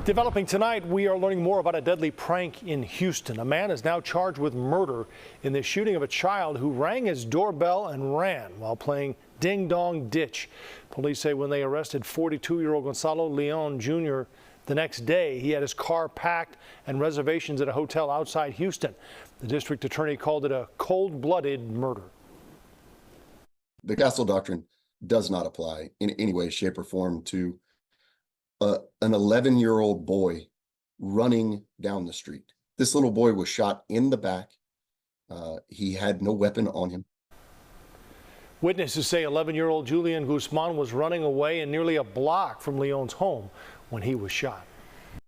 Developing tonight, we are learning more about a deadly prank in Houston. A man is now charged with murder in the shooting of a child who rang his doorbell and ran while playing ding dong ditch. Police say when they arrested 42-year-old Gonzalo Leon Jr. the next day, he had his car packed and reservations at a hotel outside Houston. The district attorney called it a cold-blooded murder. The Castle Doctrine does not apply in any way, shape, or form to an 11-year-old boy running down the street. This little boy was shot in the back. He had no weapon on him. Witnesses say 11-year-old Julian Guzman was running away and nearly a block from Leon's home when he was shot.